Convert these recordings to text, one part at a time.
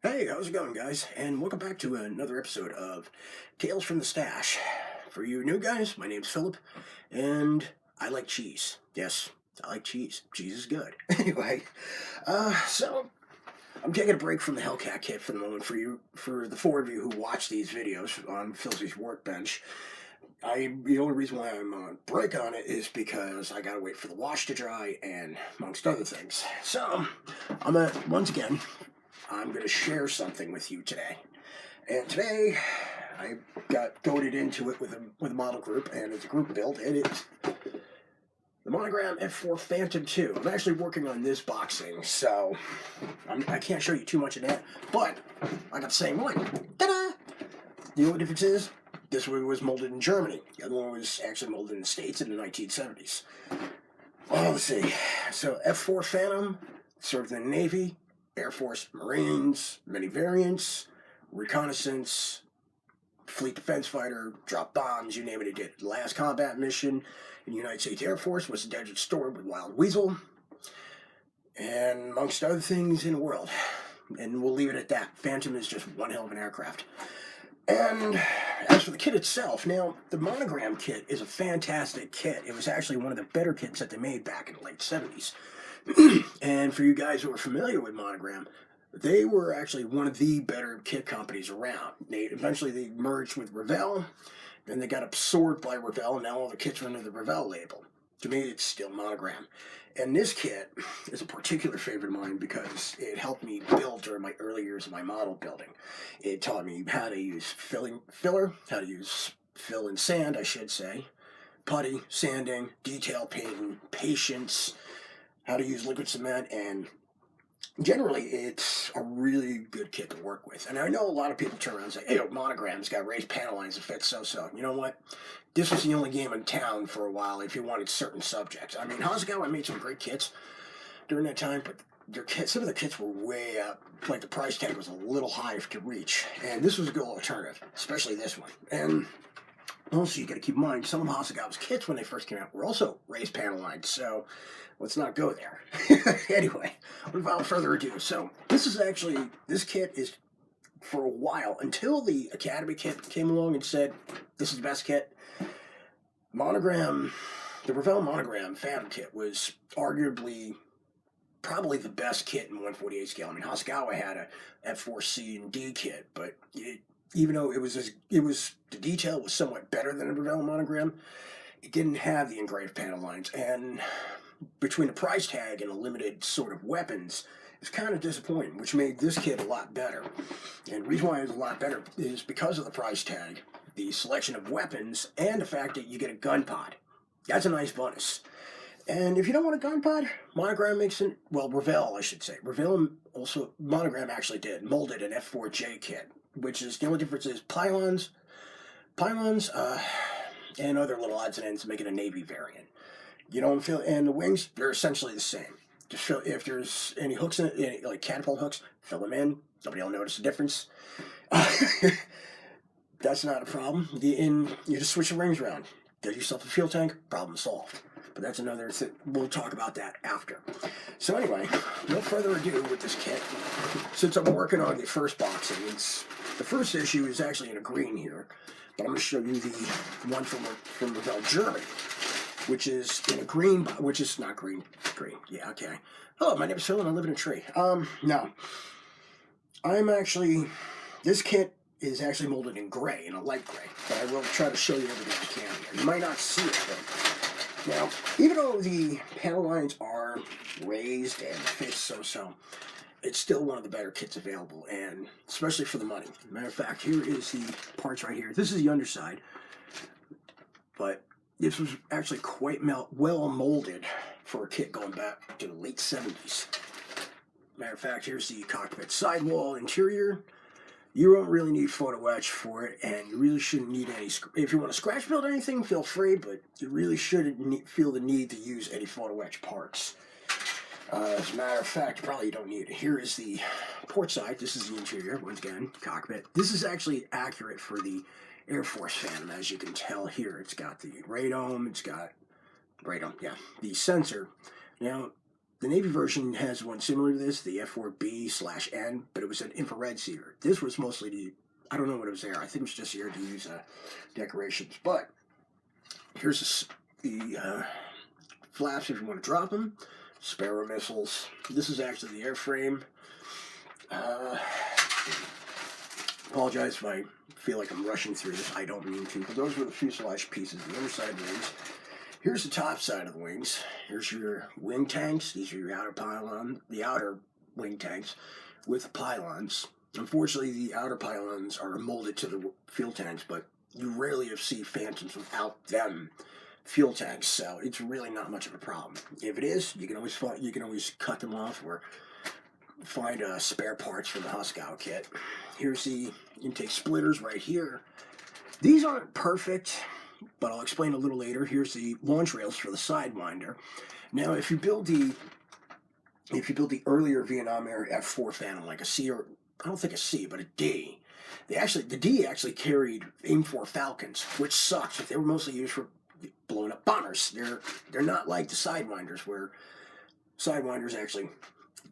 Hey, how's it going, guys? And welcome back to another episode of Tales from the Stash. For you new guys, my name's Philip, and I like cheese. Yes, I like cheese. Cheese is good. Anyway, so I'm taking a break from the Hellcat kit for the moment for the four of you who watch these videos on Filthy's workbench. The only reason why I'm on break on it is because I gotta wait for the wash to dry and amongst other things. So, once again, I'm going to share something with you today. And today, I got goaded into it with a model group, and it's a group build, and it's the Monogram F4 Phantom 2. I'm actually working on this boxing, so I can't show you too much of that, but I got the same one. Ta-da! You know what the difference is? This one was molded in Germany. The other one was actually molded in the States in the 1970s. Well, let's see. So F4 Phantom served in the Navy, Air Force, Marines, many variants, reconnaissance, fleet defense fighter, drop bombs, you name it, it did. The last combat mission in the United States Air Force was the Desert Storm with Wild Weasel, and amongst other things in the world. And we'll leave it at that. Phantom is just one hell of an aircraft. And as for the kit itself, now, the Monogram kit is a fantastic kit. It was actually one of the better kits that they made back in the late 70s. And for you guys who are familiar with Monogram, they were actually one of the better kit companies around. Eventually they merged with Revell, then they got absorbed by Revell, and now all the kits are under the Revell label. To me, it's still Monogram. And this kit is a particular favorite of mine because it helped me build during my early years of my model building. It taught me how to use filler, how to use fill and sand, I should say, putty, sanding, detail painting, patience, how to use liquid cement, and generally it's a really good kit to work with. And I know a lot of people turn around and say, hey, Monogram's got raised panel lines that fit so-so. You know what? This was the only game in town for a while if you wanted certain subjects. I mean, Hasegawa made some great kits during that time, but some of the kits were way up. Like the price tag was a little high to reach. And this was a good alternative, especially this one. And also, you got to keep in mind, some of Hasegawa's kits when they first came out were also raised panel lines, so let's not go there. Anyway, without further ado, so this kit is, for a while, until the Academy kit came along and said, this is the best kit, the Revell Monogram Phantom kit was arguably probably the best kit in 148 scale. I mean, Hasegawa had a F4C and D kit, but even though the detail was somewhat better than a Revell Monogram, it didn't have the engraved panel lines. And between the price tag and the limited sort of weapons, it's kind of disappointing, which made this kit a lot better. And the reason why it's a lot better is because of the price tag, the selection of weapons, and the fact that you get a gun pod. That's a nice bonus. And if you don't want a gun pod, Monogram makes it, well, Revell, I should say. Monogram actually molded an F4J kit, which is, the only difference is pylons, and other little odds and ends make it a Navy variant. You don't feel, and the wings, they're essentially the same. Just fill, if there's any hooks in it, like catapult hooks, fill them in. Nobody will notice the difference. That's not a problem. You just switch the rings around. Get yourself a fuel tank, problem solved. But that's another thing. We'll talk about that after. So anyway, no further ado with this kit. Since I'm working on the first boxing, the first issue is actually in a green here, but I'm going to show you the one from Revell Germany, which is in a green, which is not green. Green, yeah, okay. Hello, my name is Phil, and I live in a tree. No, this kit is actually molded in gray, in a light gray, but I will try to show you everything I can here. You might not see it, but now, even though the panel lines are raised and fit so-so, it's still one of the better kits available, and especially for the money. Matter of fact, here is the parts right here. This is the underside, but this was actually quite well molded for a kit going back to the late 70s. Matter of fact, here's the cockpit sidewall interior. You don't really need photo etch for it, and you really shouldn't need any. If you want to scratch build anything, feel free, but you really shouldn't feel the need to use any photo etch parts. As a matter of fact, you probably don't need it. Here is the port side. This is the interior, once again, cockpit. This is actually accurate for the Air Force Phantom, as you can tell here. It's got the radome, the sensor. Now, The Navy version has one similar to this, the F4B/N, but it was an infrared seeder. This was mostly the, I don't know what it was there. I think it was just here to use decorations. But here's the flaps if you want to drop them. Sparrow missiles. This is actually the airframe. Apologize if I feel like I'm rushing through this. I don't mean to. But those were the fuselage pieces, the underside wings. Here's the top side of the wings. Here's your wing tanks. These are your outer pylon, the outer wing tanks with the pylons. Unfortunately, the outer pylons are molded to the fuel tanks, but you rarely see Phantoms without them fuel tanks, so it's really not much of a problem. If it is, you can always cut them off or find spare parts from the Huskow kit. Here's the intake splitters right here. These aren't perfect, but I'll explain a little later. Here's the launch rails for the Sidewinder. Now, if you build the earlier Vietnam era F4 Phantom, like a C, or I don't think a C, but a D, the D actually carried AIM-4 Falcons, which sucked. They were mostly used for blowing up bombers. They're not like the Sidewinders, where Sidewinders actually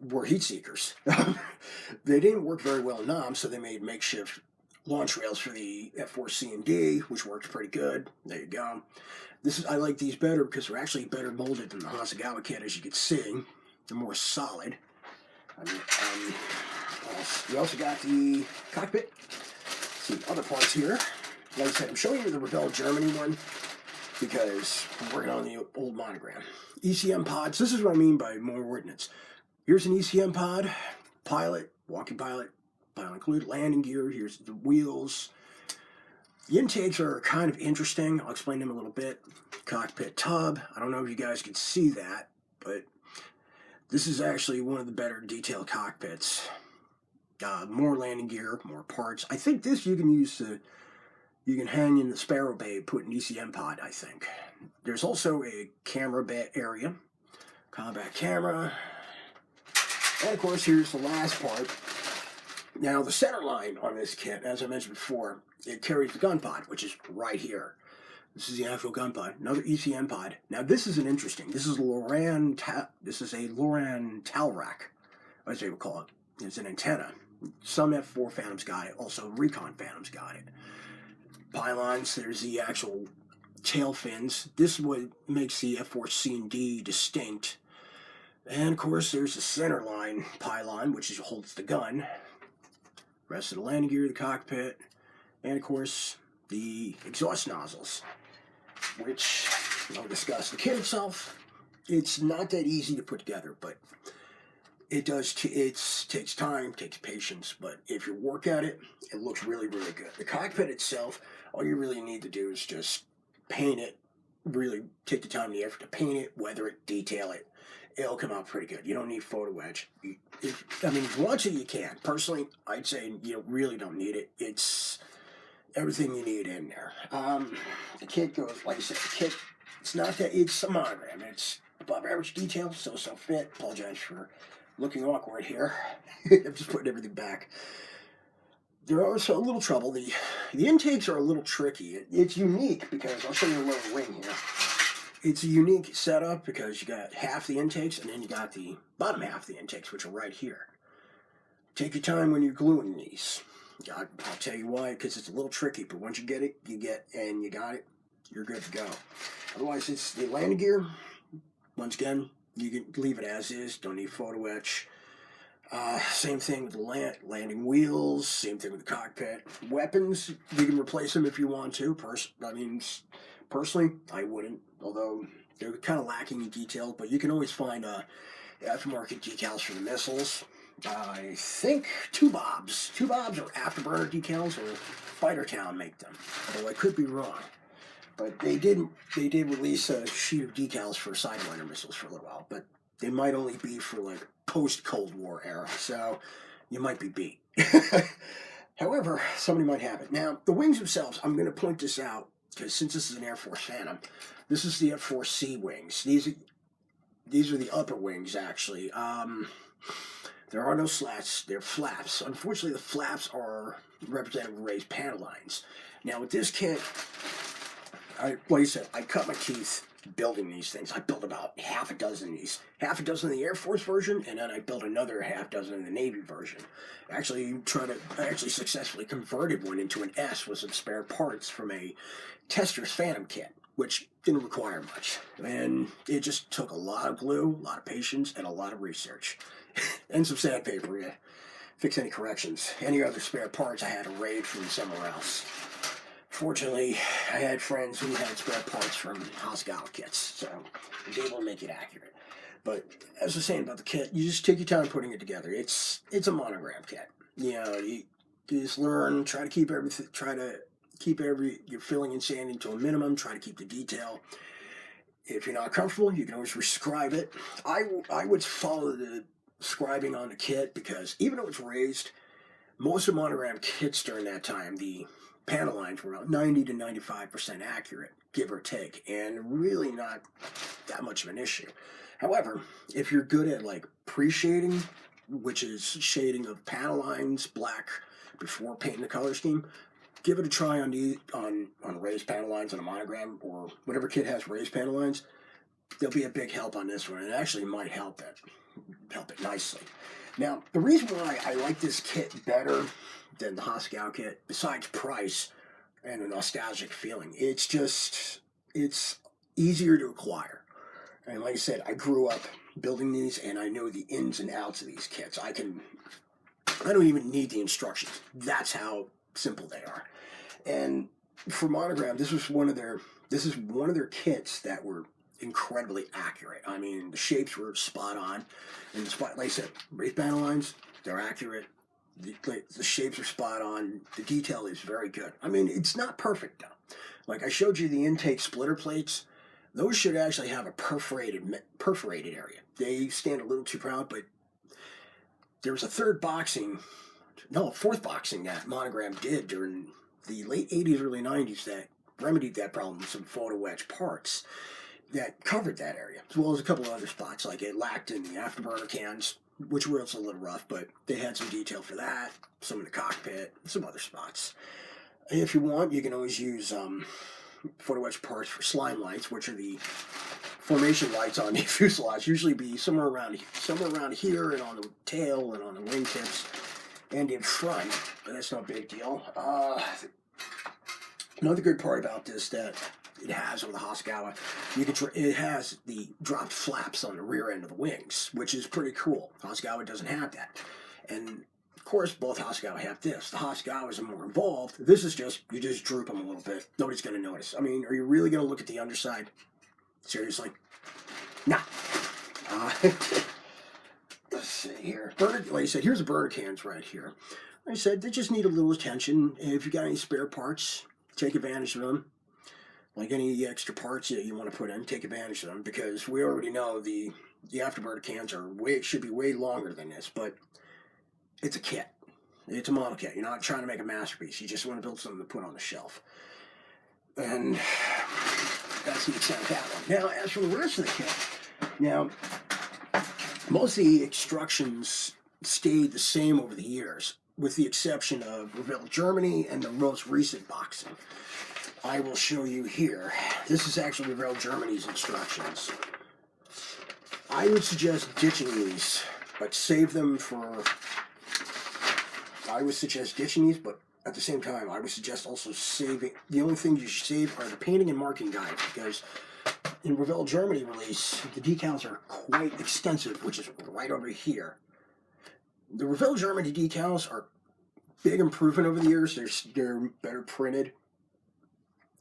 were heat seekers. They didn't work very well in Nam, so they made makeshift launch rails for the F4C and D, which worked pretty good. There you go. I like these better because they're actually better molded than the Hasegawa kit, as you can see. They're more solid. We also got the cockpit. Some other parts here. Like I said, I'm showing you the Rebelle Germany one because I'm working on the old Monogram. ECM pods. This is what I mean by more ordnance. Here's an ECM pod. Pilot, walking pilot included, landing gear. Here's the wheels. The intakes are kind of interesting. I'll explain them a little bit. Cockpit tub. I don't know if you guys can see that, but this is actually one of the better detailed cockpits. More landing gear, more parts. I think this you can hang in the Sparrow Bay, put an ECM pod, I think. There's also a camera bay area, combat camera, and of course here's the last part. Now the center line on this kit, as I mentioned before, it carries the gun pod, which is right here. This is the actual gun pod, another ECM pod. Now this is an interesting. This is a Loran Talrak, as they would call it. It's an antenna. Some F4 Phantoms got it. Also Recon Phantoms got it. Pylons. There's the actual tail fins. This is what makes the F4C and D distinct. And of course, there's the center line pylon, which holds the gun. Rest of the landing gear, the cockpit, and of course the exhaust nozzles, which I'll discuss. The kit itself, it's not that easy to put together, but it does. It takes time, takes patience, but if you work at it, it looks really, really good. The cockpit itself, all you really need to do is just paint it. Really take the time and the effort to paint it, weather it, detail it. It'll come out pretty good. You don't need photo etch. If you want to, you can. Personally, I'd say you really don't need it. It's everything you need in there. The kit goes, like I said, the kit, it's not that, it's a Monogram. It's above average detail, so fit. Apologize for looking awkward here. I'm just putting everything back. There are also a little trouble. The intakes are a little tricky. It's unique because, I'll show you a little ring here. It's a unique setup because you got half the intakes and then you got the bottom half of the intakes, which are right here. Take your time when you're gluing these. I'll tell you why, because it's a little tricky, but once you get it, you got it, you're good to go. Otherwise, it's the landing gear. Once again, you can leave it as is, don't need photo etch. Same thing with the landing wheels, same thing with the cockpit. Weapons, you can replace them if you want to. Personally, I wouldn't, although they're kind of lacking in detail, but you can always find aftermarket decals for the missiles. I think two bobs or afterburner decals, or Fightertown make them, although I could be wrong. But they did release a sheet of decals for Sidewinder missiles for a little while, but they might only be for like post-Cold War era, so you might be beat. However, somebody might have it. Now, the wings themselves, I'm going to point this out, because since this is an Air Force Phantom, this is the F4C wings. These are the upper wings, actually. There are no slats, they're flaps. Unfortunately, the flaps are represented with raised panel lines. Now, with this kit, like I said, I cut my teeth building these things. I built about half a dozen of these. Half a dozen in the Air Force version, and then I built another half dozen in the Navy version. I actually successfully converted one into an S with some spare parts from a Tester's Phantom kit, which didn't require much. And it just took a lot of glue, a lot of patience, and a lot of research. And some sandpaper to fix any corrections. Any other spare parts I had to raid from somewhere else. Fortunately, I had friends who had spare parts from Hosokawa kits, so I was able to make it accurate. But as I was saying about the kit, you just take your time putting it together. It's a Monogram kit. You just learn, try to keep your filling and sanding to a minimum, try to keep the detail. If you're not comfortable, you can always rescribe it. I would follow the scribing on the kit because even though it's raised, most of Monogram kits during that time, the panel lines were about 90 to 95% accurate, give or take, and really not that much of an issue. However, if you're good at like pre-shading, which is shading of panel lines black before painting the color scheme, give it a try on raised panel lines on a Monogram or whatever kit has raised panel lines. There'll be a big help on this one. It actually might help it nicely. Now, the reason why I like this kit better than the Hosokawa kit, besides price and a nostalgic feeling, it's easier to acquire. And like I said, I grew up building these, and I know the ins and outs of these kits. I don't even need the instructions. That's how simple they are. And for Monogram, this is one of their kits that were incredibly accurate. I mean, the shapes were spot on, and like I said, raised panel lines, they're accurate. The shapes are spot on. The detail is very good. I mean, it's not perfect though. Like I showed you the intake splitter plates. Those should actually have a perforated area. They stand a little too proud, but there was a fourth boxing that Monogram did during the late 80s, early 90s that remedied that problem with some photo etch parts that covered that area, as well as a couple of other spots. Like it lacked in the afterburner cans, which were also a little rough, but they had some detail for that, some in the cockpit, some other spots. If you want, you can always use photo etch parts for slime lights, which are the formation lights on the fuselage. Usually be somewhere around here, and on the tail, and on the wingtips, and in front. But that's no big deal. Another good part about this that it has on the Hosokawa, it has the dropped flaps on the rear end of the wings, which is pretty cool. Hosokawa doesn't have that. And of course, both Hosokawa have this. The Hosokawas are more involved. This is just, you just droop them a little bit. Nobody's going to notice. I mean, are you really going to look at the underside? Seriously? No. Let's see here. Like I said, here's the burner cans right here. Like I said, they just need a little attention. If you got any spare parts, take advantage of them. Like any extra parts that you want to put in, take advantage of them, because we already know the afterburner cans should be way longer than this, but it's a kit. It's a model kit. You're not trying to make a masterpiece. You just want to build something to put on the shelf. And that's the extent of that one. Now, as for the rest of the kit, now, most of the instructions stayed the same over the years, with the exception of Revell Germany and the most recent boxing. I will show you here. This is actually Revell Germany's instructions. I would suggest ditching these, but save them for... I would suggest ditching these, but at the same time, I would suggest also saving... The only things you should save are the painting and marking guides, because in Revell Germany release, the decals are quite extensive, which is right over here. The Revell Germany decals are big improvement over the years. They're better printed.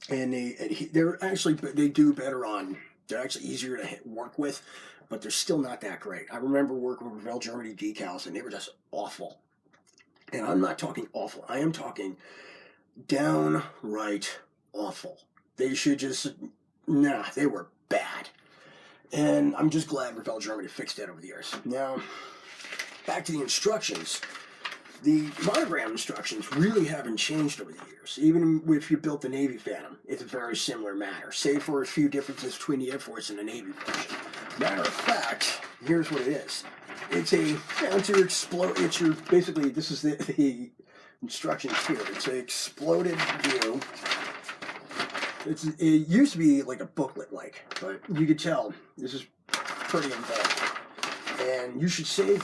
And they do better on, they're actually easier to work with, but they're still not that great. I remember working with Revell Germany decals, and they were just awful. And I'm not talking awful. I am talking downright awful. They should just, they were bad. And I'm just glad Revell Germany fixed that over the years. Now, back to the instructions. The Monogram instructions really haven't changed over the years. Even if you built the Navy Phantom, it's a very similar matter, save for a few differences between the Air Force and the Navy version. Matter of fact, here's what it is. Basically, this is the instructions here. It's an exploded view. It used to be like a booklet-like, but you could tell this is pretty involved. And you should save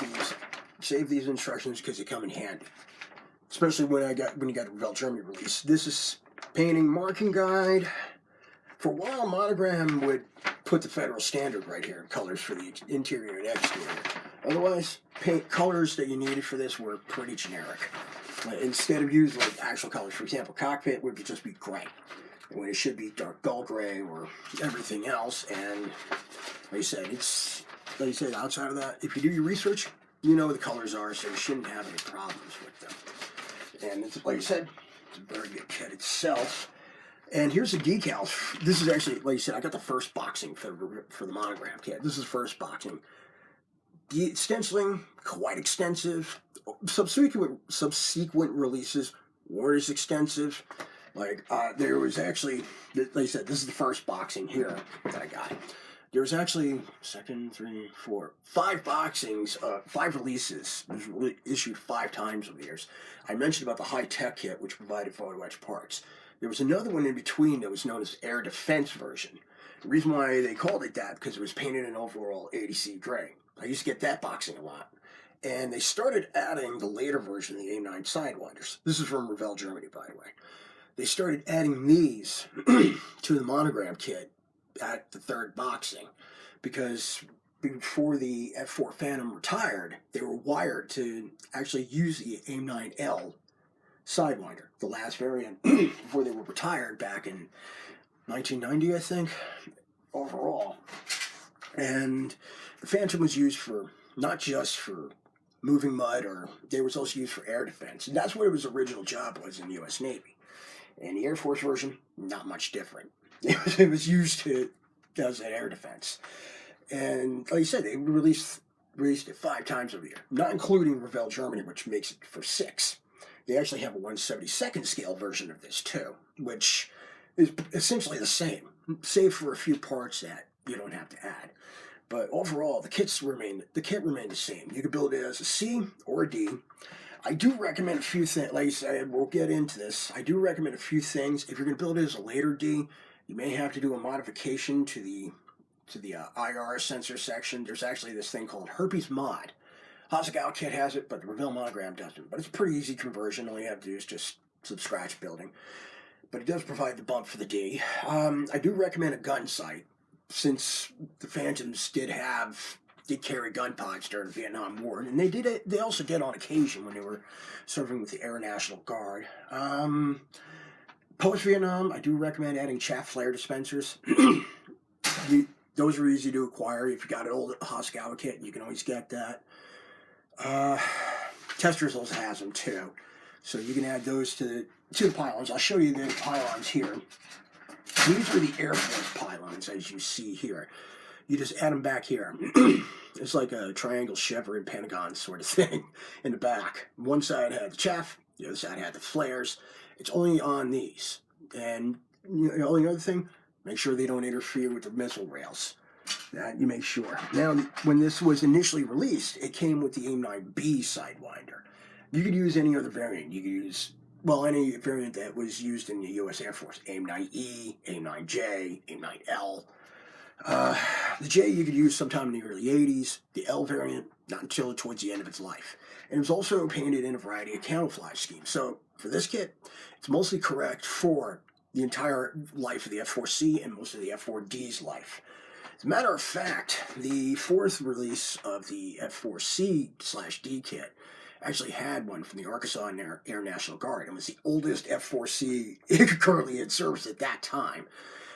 these instructions because they come in handy. Especially when you got a Revell Germany release. This is painting marking guide. For a while, Monogram would put the federal standard right here, colors for the interior and exterior. Otherwise, paint colors that you needed for this were pretty generic. Instead of using like actual colors, for example, cockpit would just be gray, when it should be dark dull gray or everything else. And like I said, outside of that, if you do your research, you know what the colors are, so you shouldn't have any problems with them. And it's, like I said, it's a very good kit itself. And here's the decals. This is actually, like I said, I got the first boxing for the Monogram kit. This is first boxing. The stenciling, quite extensive. Subsequent releases weren't as extensive. Like, there was actually, like I said, this is the first boxing here that I got. There was actually 5 boxings, 5 releases. It was issued 5 times over the years. I mentioned about the high-tech kit, which provided photo etch parts. There was another one in between that was known as Air Defense version. The reason why they called it that, because it was painted in overall 80C gray. I used to get that boxing a lot. And they started adding the later version of the A9 Sidewinders. This is from Revell Germany, by the way. They started adding these to the Monogram kit at the 3rd boxing, because before the F4 Phantom retired, they were wired to actually use the A9L Sidewinder, the last variant, before they were retired back in 1990, I think, overall. And the Phantom was used for, not just for moving mud, or they was also used for air defense. And that's what its original job was in the U.S. Navy. And the Air Force version, not much different. It was used as that air defense. And like I said, they released it 5 times over the year, not including Revell Germany, which makes it for 6. They actually have a 1/72nd scale version of this too, which is essentially the same, save for a few parts that you don't have to add. But overall, the kit remained the same. You could build it as a C or a D. I do recommend a few things. Like I said, we'll get into this. I do recommend a few things. If you're going to build it as a later D, you may have to do a modification to the IR sensor section. There's actually this thing called Herpes Mod. Hasegawa kit has it, but the Revell Monogram doesn't. But it's a pretty easy conversion. All you have to do is just some scratch building. But it does provide the bump for the D. I do recommend a gun sight, since the Phantoms did carry gun pods during the Vietnam War, and they also did on occasion when they were serving with the Air National Guard. Post-Vietnam, I do recommend adding chaff flare dispensers. Those are easy to acquire. If you got an old Hasegawa kit, you can always get that. Testers also has them too, so you can add those to the pylons. I'll show you the pylons here. These are the Air Force pylons, as you see here. You just add them back here. It's like a triangle chevron pentagon sort of thing in the back. One side had the chaff, the other side had the flares. It's only on these. And the only other thing, make sure they don't interfere with the missile rails. That you make sure. Now, when this was initially released, it came with the AIM-9B Sidewinder. You could use any other variant. You could use, well, any variant that was used in the U.S. Air Force. AIM-9E, AIM-9J, AIM-9L. The J you could use sometime in the early 80s. The L variant, not until towards the end of its life. And it was also painted in a variety of camouflage schemes. So, for this kit, it's mostly correct for the entire life of the F4C and most of the F4D's life. As a matter of fact, the 4th release of the F4C/D kit actually had one from the Arkansas Air National Guard and was the oldest F4C currently in service at that time.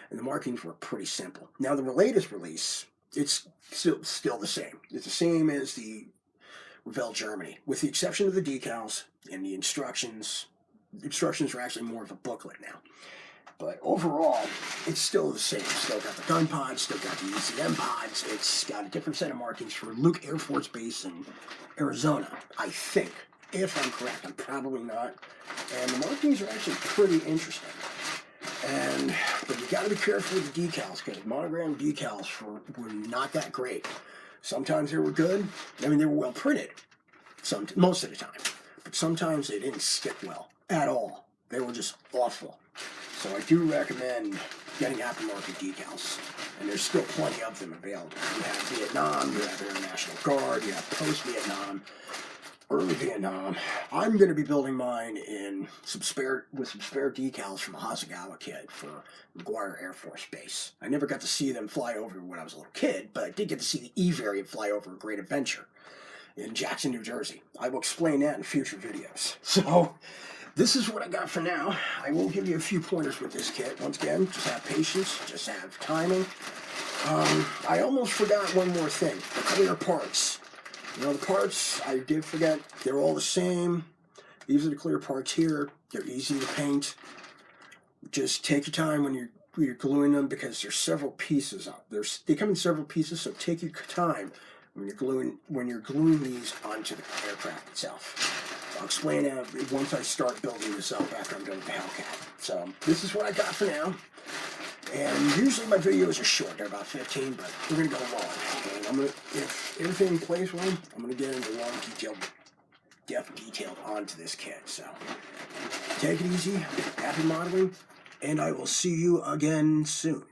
And the markings were pretty simple. Now, the latest release, it's still the same. It's the same as the Revell Germany, with the exception of the decals and the instructions. The instructions are actually more of a booklet now. But overall, it's still the same. Still got the gun pods, still got the ECM pods. It's got a different set of markings for Luke Air Force Base in Arizona, I think. If I'm correct, I'm probably not. And the markings are actually pretty interesting. But you got to be careful with the decals, because Monogram decals were not that great. Sometimes they were good. I mean, they were well printed, most of the time. But sometimes they didn't stick well at all. They were just awful. So I do recommend getting aftermarket decals, and there's still plenty of them available. You have Vietnam, you have Air National Guard, you have post-Vietnam, early Vietnam. I'm going to be building mine with some spare decals from a Hasegawa kit for McGuire Air Force Base. I never got to see them fly over when I was a little kid, but I did get to see the E variant fly over a Great Adventure in Jackson, New Jersey. I will explain that in future videos. So this is what I got for now. I will give you a few pointers with this kit. Once again, just have patience, just have timing. I almost forgot one more thing, the clear parts. You know, the parts, I did forget, they're all the same. These are the clear parts here. They're easy to paint. Just take your time when you're gluing them, because there's several pieces up. They come in several pieces, so take your time when you're gluing these onto the aircraft itself. I'll explain that once I start building this up after I'm done with the Hellcat. So this is what I got for now. And usually my videos are short, they're about 15, but we're going to go long. And if everything plays well, I'm going to get into long detailed onto this kit. So take it easy, happy modeling, and I will see you again soon.